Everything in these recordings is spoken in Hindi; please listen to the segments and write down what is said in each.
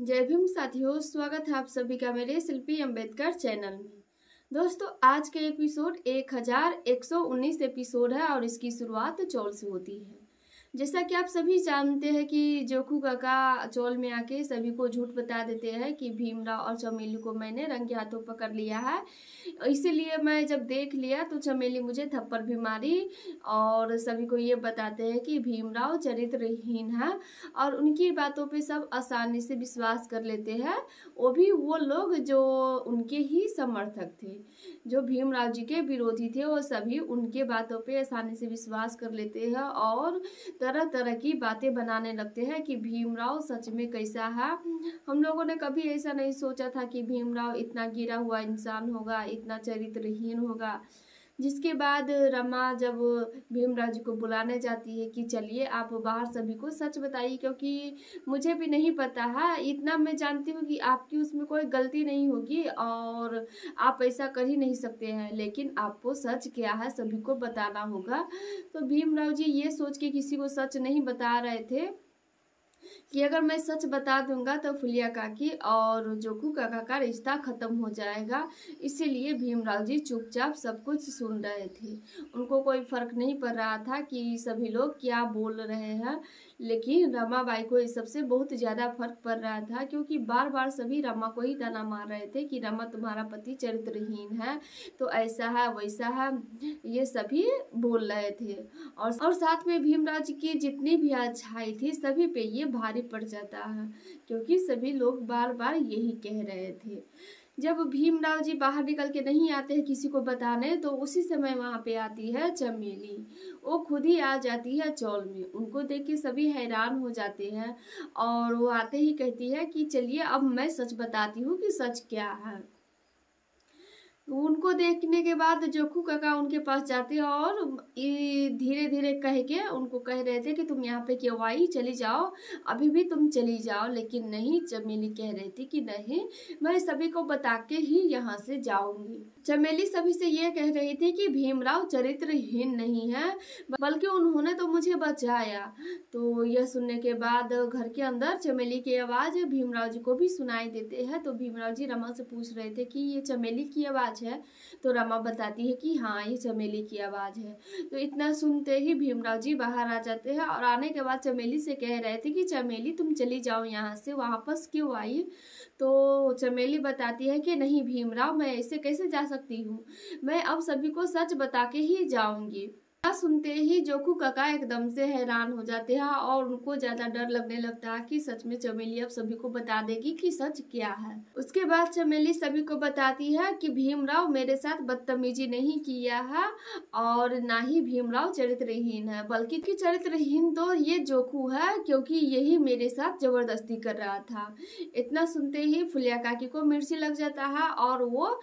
जय भीम साथियों, स्वागत है आप सभी का मेरे शिल्पी अम्बेडकर चैनल में। दोस्तों, आज के एपिसोड 1119 एपिसोड है और इसकी शुरुआत चौल से होती है। जैसा कि आप सभी जानते हैं कि जोखू काका चौल में आके सभी को झूठ बता देते हैं कि भीमराव और चमेली को मैंने रंगे हाथों पकड़ लिया है। इसीलिए मैं जब देख लिया तो चमेली मुझे थप्पड़ भी मारी और सभी को ये बताते हैं कि भीमराव चरित्रहीन है और उनकी बातों पे सब आसानी से विश्वास कर लेते हैं। वो भी वो लोग जो उनके ही समर्थक थे, जो भीमराव जी के विरोधी थे, वो सभी उनके बातों पे आसानी से विश्वास कर लेते हैं और तरह तरह की बातें बनाने लगते हैं कि भीमराव सच में कैसा है। हम लोगों ने कभी ऐसा नहीं सोचा था कि भीमराव इतना गिरा हुआ इंसान होगा, इतना चरित्रहीन होगा। जिसके बाद रमा जब भीमराव जी को बुलाने जाती है कि चलिए आप बाहर सभी को सच बताइए, क्योंकि मुझे भी नहीं पता है, इतना मैं जानती हूँ कि आपकी उसमें कोई गलती नहीं होगी और आप ऐसा कर ही नहीं सकते हैं, लेकिन आपको सच क्या है सभी को बताना होगा। तो भीमराव जी ये सोच के किसी को सच नहीं बता रहे थे कि अगर मैं सच बता दूंगा तो फुलिया काकी और जोखू काका का रिश्ता खत्म हो जाएगा। इसीलिए भीमराव जी चुपचाप सब कुछ सुन रहे थे। उनको कोई फर्क नहीं पड़ रहा था कि सभी लोग क्या बोल रहे हैं, लेकिन रमाबाई को इस सबसे बहुत ज्यादा फर्क पड़ रहा था, क्योंकि बार बार सभी रमा को ही ताना मार रहे थे कि रमा तुम्हारा पति चरित्रहीन है, तो ऐसा है वैसा है, ये सभी बोल रहे थे। और साथ में भीमराव जी की जितनी भी अच्छाई थी सभी पे ये भारी पड़ जाता है, क्योंकि सभी लोग बार बार यही कह रहे थे। जब भीमराव जी बाहर निकल के नहीं आते हैं किसी को बताने, तो उसी समय वहां पे आती है चमेली। वो खुद ही आ जाती है चौल में। उनको देख के सभी हैरान हो जाते हैं और वो आते ही कहती है कि चलिए अब मैं सच बताती हूँ कि सच क्या है। उनको देखने के बाद जोखू काका उनके पास जाते और धीरे धीरे कह के उनको कह रहे थे कि तुम यहाँ पे क्यों आई, चली जाओ, अभी भी तुम चली जाओ। लेकिन नहीं, चमेली कह रही थी कि नहीं, मैं सभी को बता के ही यहाँ से जाऊंगी। चमेली सभी से ये कह रही थी कि भीमराव चरित्रहीन नहीं है, बल्कि उन्होंने तो मुझे बचाया। तो यह सुनने के बाद घर के अंदर चमेली की आवाज भीमराव जी को भी सुनाई देते हैं। तो भीमराव जी रमा से पूछ रहे थे कि ये चमेली की आवाज है, तो रमा बताती है कि हाँ ये चमेली की आवाज है। तो इतना सुनते ही भीमराव जी बाहर आ जाते हैं और आने के बाद चमेली से कह रहे थे कि चमेली तुम चली जाओ यहाँ से, वापस क्यों आई। तो चमेली बताती है कि नहीं भीमराव, मैं ऐसे कैसे जा सकती हूँ, मैं अब सभी को सच बता के ही जाऊंगी। सुनते ही जोखू काका एकदम से हैरान हो जाते हैं और उनको ज्यादा डर लगने लगता है कि सच में चमेली अब सभी को बता देगी कि सच क्या है। उसके बाद चमेली सभी को बताती है कि भीमराव मेरे साथ बदतमीजी नहीं किया है और ना ही भीमराव चरित्रहीन है, बल्कि चरित्रहीन तो ये जोखू है, क्योंकि यही मेरे साथ जबरदस्ती कर रहा था। इतना सुनते ही फुलिया काकी को मिर्ची लग जाता है और वो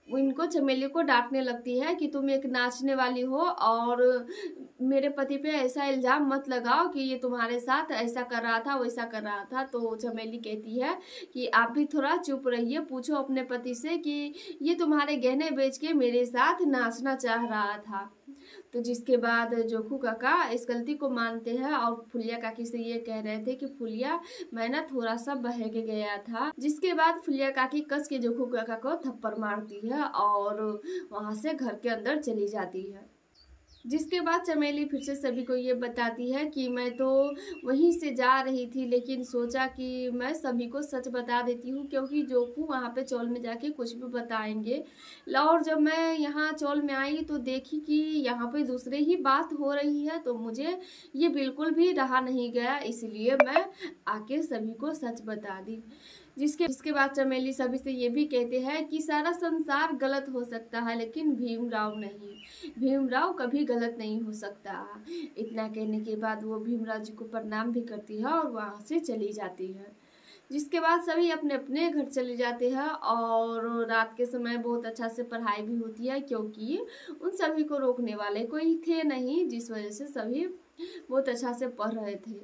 इनको चमेली को डांटने लगती है कि तुम एक नाचने वाली हो और मेरे पति पे ऐसा इल्जाम मत लगाओ कि ये तुम्हारे साथ ऐसा कर रहा था वैसा कर रहा था। तो चमेली कहती है कि आप भी थोड़ा चुप रहिए, पूछो अपने पति से कि ये तुम्हारे गहने बेच के मेरे साथ नाचना चाह रहा था। तो जिसके बाद जोखू काका इस गलती को मानते हैं और फुलिया काकी से ये कह रहे थे कि फुलिया मैं ना थोड़ा सा बहक गया था। जिसके बाद फुलिया काकी कस के जोखू काका को थप्पड़ मारती है और वहां से घर के अंदर चली जाती है। जिसके बाद चमेली फिर से सभी को ये बताती है कि मैं तो वहीं से जा रही थी, लेकिन सोचा कि मैं सभी को सच बता देती हूँ, क्योंकि जोखू वहाँ पे चौल में जाके कुछ भी बताएंगे। और जब मैं यहाँ चौल में आई तो देखी कि यहाँ पे दूसरे ही बात हो रही है, तो मुझे ये बिल्कुल भी रहा नहीं गया, इसलिए मैं आके सभी को सच बता दी। जिसके बाद चमेली सभी से ये भी कहते हैं कि सारा संसार गलत हो सकता है, लेकिन भीमराव नहीं, भीमराव कभी गलत नहीं हो सकता। इतना कहने के बाद वो भीमराव जी को प्रणाम भी करती है और वहां से चली जाती है। जिसके बाद सभी अपने अपने घर चले जाते हैं और रात के समय बहुत अच्छा से पढ़ाई भी होती है, क्योंकि उन सभी को रोकने वाले कोई थे नहीं, जिस वजह से सभी बहुत अच्छा से पढ़ रहे थे।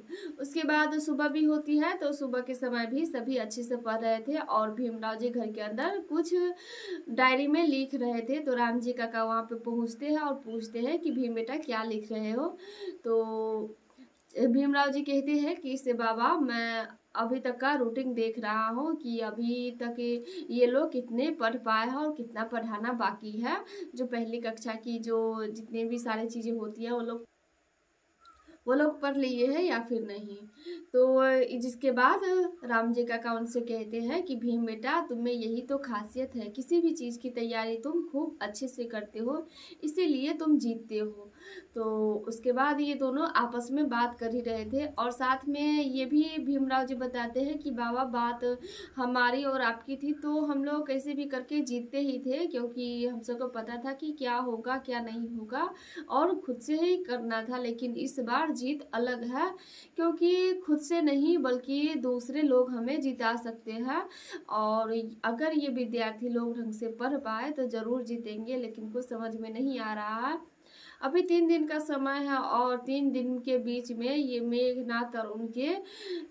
उसके बाद सुबह भी होती है, तो सुबह के समय भी सभी अच्छे से पढ़ रहे थे और भीमराव जी घर के अंदर कुछ डायरी में लिख रहे थे। तो राम जी काका वहाँ पे पहुँचते हैं और पूछते हैं कि भीम बेटा क्या लिख रहे हो। तो भीमराव जी कहते हैं कि इससे बाबा मैं अभी तक का रूटीन देख रहा हूँ कि अभी तक ये लोग कितने पढ़ पाए हैं और कितना पढ़ाना बाकी है। जो पहली कक्षा की जो जितने भी सारी चीज़ें होती हैं वो लोग पढ़ लिए हैं या फिर नहीं। तो जिसके बाद राम जी काका उनसे कहते हैं कि भीम बेटा, तुम्हें यही तो खासियत है, किसी भी चीज़ की तैयारी तुम खूब अच्छे से करते हो, इसीलिए तुम जीतते हो। तो उसके बाद ये दोनों आपस में बात कर ही रहे थे और साथ में ये भी भीमराव जी बताते हैं कि बाबा, बात हमारी और आपकी थी तो हम लोग कैसे भी करके जीतते ही थे, क्योंकि हम सबको पता था कि क्या होगा क्या नहीं होगा और खुद से ही करना था। लेकिन इस बार जीत अलग है, क्योंकि खुद से नहीं बल्कि दूसरे लोग हमें जिता सकते हैं। और अगर ये विद्यार्थी लोग ढंग से पढ़ पाए तो जरूर जीतेंगे, लेकिन कुछ समझ में नहीं आ रहा है। अभी 3 दिन का समय है और 3 दिन के बीच में ये मेघनाथ और उनके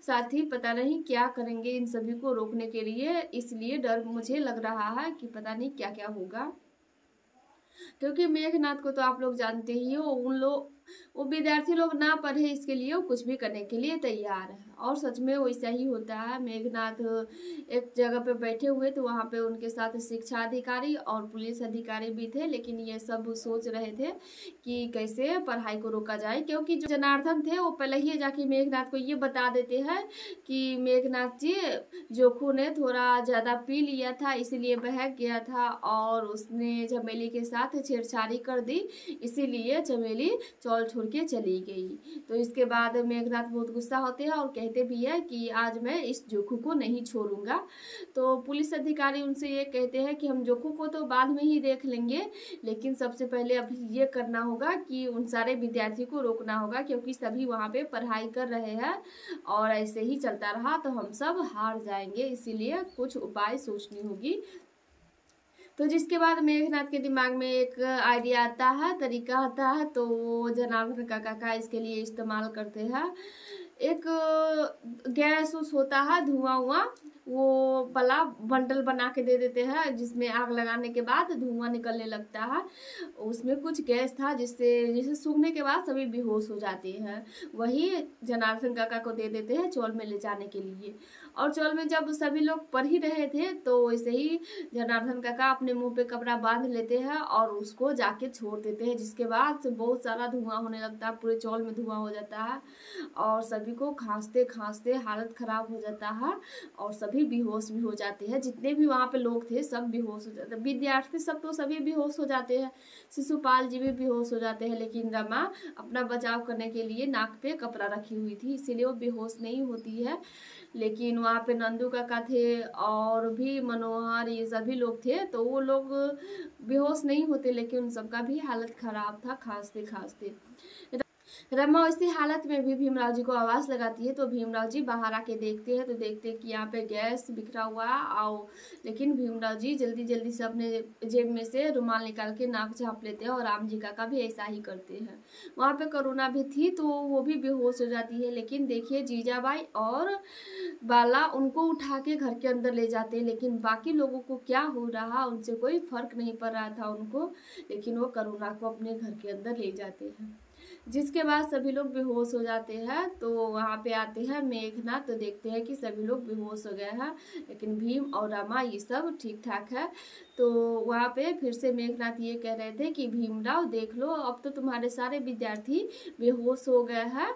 साथी पता नहीं क्या करेंगे इन सभी को रोकने के लिए। इसलिए डर मुझे लग रहा है कि पता नहीं क्या क्या होगा, क्योंकि मेघनाथ को तो आप लोग जानते ही हो, वो विद्यार्थी लोग ना पढ़े इसके लिए वो कुछ भी करने के लिए तैयार है। और सच में वैसा ही होता है। मेघनाथ एक जगह पे बैठे हुए तो वहाँ पे उनके साथ शिक्षा अधिकारी और पुलिस अधिकारी भी थे, लेकिन ये सब सोच रहे थे कि कैसे पढ़ाई को रोका जाए, क्योंकि जो जनार्दन थे वो पहले ही जाके मेघनाथ को ये बता देते हैं कि मेघनाथ जी, जोखू ने थोड़ा ज़्यादा पी लिया था इसीलिए बहक गया था और उसने चमेली के साथ छेड़छाड़ी कर दी, इसीलिए चमेली चौल छोड़ के चली गई। तो इसके बाद मेघनाथ बहुत गुस्सा होते हैं और कहते भी है कि आज मैं इस जोखू को नहीं छोड़ूंगा। तो पुलिस अधिकारी उनसे ये कहते हैं कि हम जोखू को तो बाद में ही देख लेंगे, लेकिन सबसे पहले अभी ये करना होगा कि उन सारे विद्यार्थी को रोकना होगा, क्योंकि सभी वहाँ पे पढ़ाई कर रहे हैं और ऐसे ही चलता रहा तो हम सब हार जाएंगे, इसीलिए कुछ उपाय सोचनी होगी। तो जिसके बाद मेघनाथ के दिमाग में एक आइडिया आता है, तरीका आता है, तो वो जनार्दन काका का इसके लिए इस्तेमाल करते हैं। एक गैस उस होता है, धुआं हुआ, वो वाला बंडल बना के दे देते हैं, जिसमें आग लगाने के बाद धुआं निकलने लगता है। उसमें कुछ गैस था जिसे सूंघने के बाद सभी बेहोश हो जाते हैं। वही जनार्दन काका को दे देते हैं चौल में ले जाने के लिए। और चौल में जब सभी लोग पढ़ ही रहे थे तो वैसे ही जनार्दन काका अपने मुंह पे कपड़ा बांध लेते हैं और उसको जाके छोड़ देते हैं, जिसके बाद बहुत सारा धुआं होने लगता है, पूरे चौल में धुआं हो जाता है और सभी को खांसते खांसते हालत खराब हो जाता है और सभी बेहोश भी हो जाते हैं। जितने भी वहाँ पे लोग थे सब बेहोश हो जाते हैं, विद्यार्थी सब तो सभी बेहोश हो जाते हैं, शिशुपाल जी भी बेहोश हो जाते हैं, लेकिन रमा अपना बचाव करने के लिए नाक पे कपड़ा रखी हुई थी, इसीलिए वो बेहोश नहीं होती है। लेकिन वहाँ पे नंदू काका थे और भी मनोहर, ये सभी लोग थे, तो वो लोग बेहोश नहीं होते, लेकिन उन सबका भी हालत खराब था खांसते खांसते। रमा इसी हालत में भी भीमराव जी को आवाज लगाती है, तो भीमराव जी बाहर आके देखते हैं तो देखते हैं कि यहाँ पे गैस बिखरा हुआ आओ। लेकिन भीमराव जी जल्दी जल्दी से अपने जेब में से रुमाल निकाल के नाक झाँप लेते हैं और राम जी काका भी ऐसा ही करते हैं। वहाँ पे करुणा भी थी तो वो भी बेहोश हो जाती है, लेकिन देखिए जीजाबाई और बाला उनको उठा के घर के अंदर ले जाते हैं, लेकिन बाकी लोगों को क्या हो रहा उनसे कोई फर्क नहीं पड़ रहा था उनको, लेकिन वो करुणा को अपने घर के अंदर ले जाते हैं। जिसके बाद सभी लोग बेहोश हो जाते हैं। तो वहाँ पे आते हैं मेघनाथ, तो देखते हैं कि सभी लोग बेहोश हो गए हैं, लेकिन भीम और रमा ये सब ठीक ठाक है। तो वहाँ पे फिर से मेघनाथ ये कह रहे थे कि भीमराव देख लो, अब तो तुम्हारे सारे विद्यार्थी बेहोश हो गए हैं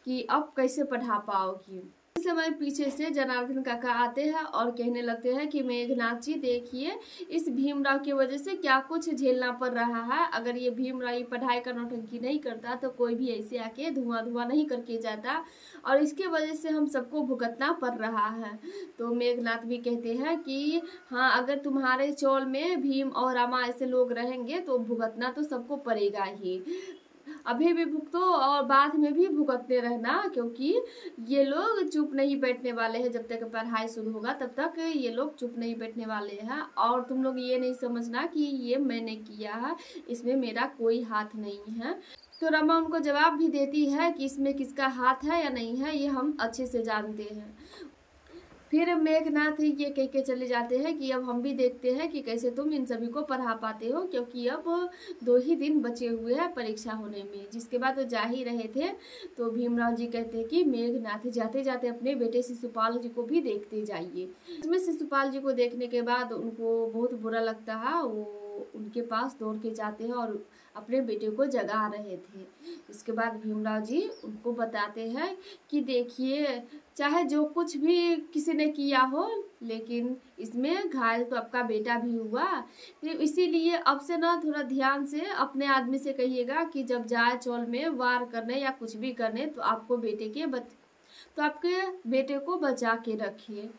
कि अब कैसे पढ़ा पाओगी। इस समय पीछे से जनार्दन काका आते हैं और कहने लगते हैं कि मेघनाथ जी देखिए, इस भीमराव की वजह से क्या कुछ झेलना पड़ रहा है। अगर ये भीमराव पढ़ाई का नौटंकी नहीं करता तो कोई भी ऐसे आके धुआं धुआं नहीं करके जाता, और इसके वजह से हम सबको भुगतना पड़ रहा है। तो मेघनाथ भी कहते हैं कि हाँ, अगर तुम्हारे चौल में भीम और रामा ऐसे लोग रहेंगे तो भुगतना तो सबको पड़ेगा ही, अभी भी भुगतो और बाद में भी भुगतते रहना, क्योंकि ये लोग चुप नहीं बैठने वाले हैं। जब तक पढ़ाई शुरू होगा तब तक ये लोग चुप नहीं बैठने वाले हैं, और तुम लोग ये नहीं समझना कि ये मैंने किया है, इसमें मेरा कोई हाथ नहीं है। तो रमा उनको जवाब भी देती है कि इसमें किसका हाथ है या नहीं है ये हम अच्छे से जानते हैं। फिर मेघनाथ ये कह के चले जाते हैं कि अब हम भी देखते हैं कि कैसे तुम इन सभी को पढ़ा पाते हो, क्योंकि अब 2 ही दिन बचे हुए हैं परीक्षा होने में। जिसके बाद वो जा ही रहे थे तो भीमराव जी कहते हैं कि मेघनाथ जाते जाते अपने बेटे शिशुपाल जी को भी देखते जाइए। इसमें शिशुपाल जी को देखने के बाद उनको बहुत बुरा लगता है, वो उनके पास दौड़ के जाते हैं और अपने बेटे को जगा रहे थे। इसके बाद भीमराव जी उनको बताते हैं कि देखिए, चाहे जो कुछ भी किसी ने किया हो, लेकिन इसमें घायल तो आपका बेटा भी हुआ, तो इसीलिए अब से ना थोड़ा ध्यान से अपने आदमी से कहिएगा कि जब जाए चौल में वार करने या कुछ भी करने तो आपके बेटे को बचा के रखिए।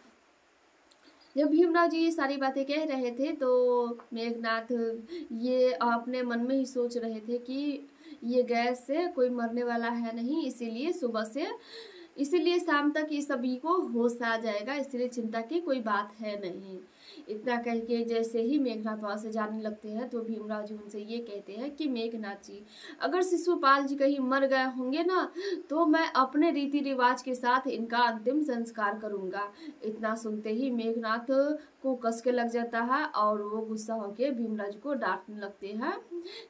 जब भीमराव जी ये सारी बातें कह रहे थे तो मेघनाथ ये अपने मन में ही सोच रहे थे कि ये गैस से कोई मरने वाला है नहीं, इसीलिए शाम तक ये सभी को होश आ जाएगा, इसलिए चिंता की कोई बात है नहीं। इतना कह के जैसे ही मेघनाथ वहां से जाने लगते हैं तो भीमराव जी उनसे ये कहते हैं कि मेघनाथ जी, अगर शिशुपाल जी कहीं मर गए होंगे ना तो मैं अपने रीति रिवाज के साथ इनका अंतिम संस्कार करूंगा। इतना सुनते ही मेघनाथ को कस के लग जाता है और वो गुस्सा होकर भीमराव जी को डांटने लगते हैं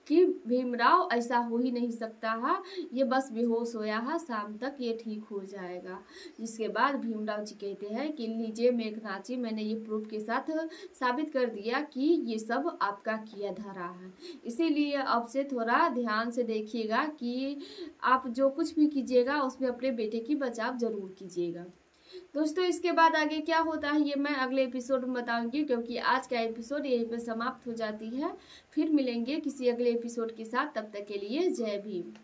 कि भीमराव ऐसा हो ही नहीं सकता है, ये बस बेहोश होया है, शाम तक ये ठीक हो जाएगा। जिसके बाद भीमराव जी कहते हैं कि लीजिए मेघनाथ जी, मैंने ये प्रूफ के साथ साबित कर दिया कि ये सब आपका किया धरा है, इसीलिए अब से थोड़ा ध्यान से देखिएगा कि आप जो कुछ भी कीजिएगा उसमें अपने बेटे की बचाव जरूर कीजिएगा। दोस्तों इसके बाद आगे क्या होता है ये मैं अगले एपिसोड में बताऊंगी, क्योंकि आज का एपिसोड यहीं पे समाप्त हो जाती है। फिर मिलेंगे किसी अगले एपिसोड के साथ, तब तक के लिए जय भीम।